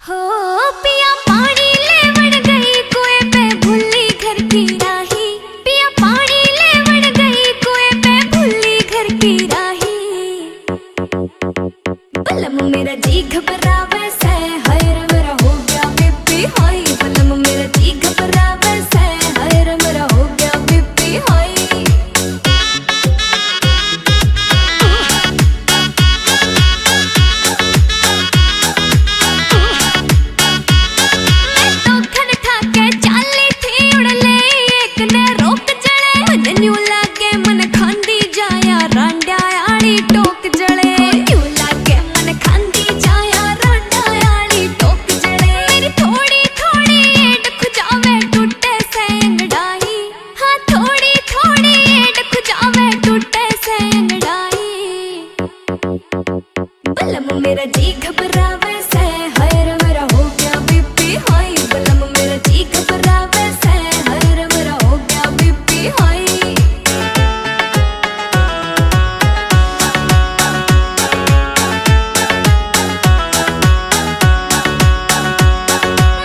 हो पिया पानी लेवण गई कुएं पे भूली घर की राही। पिया पानी लेवण गई कुएं पे भूली घर की राही। बलम मेरा जी घबरावे से हाय रे मेरा हो गया बीपी हाई। बलम मेरा जी घबरावे से हाय रे मेरा हो गया बीपी हाई। बलम मेरा जी घबरावे से हाय रे मेरा हो गया बीपी हाई। बलम मेरा जी घबरावे से हाय रे मेरा हो गया बीपी हाई।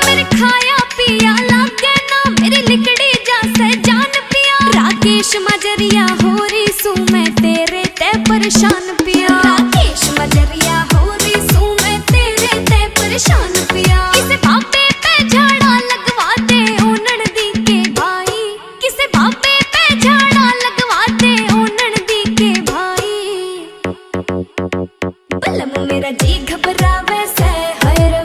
मेरे खाया पिया लागे ना मेरी लिकड़ी जैसे जान पिया। राकेश मजरिया हो रही सू मैं तेरे ते परेशान पिया। राकेश मजरिया हो रही सू मैं तेरे ते परेशान पिया। किसे बाबे पे झाड़ा लगवा दे ओनन दी के भाई। किसे बाबे पे झाड़ा लगवा दे ओनन दी के भाई। बलम मेरा जी घबरावे से हाय रे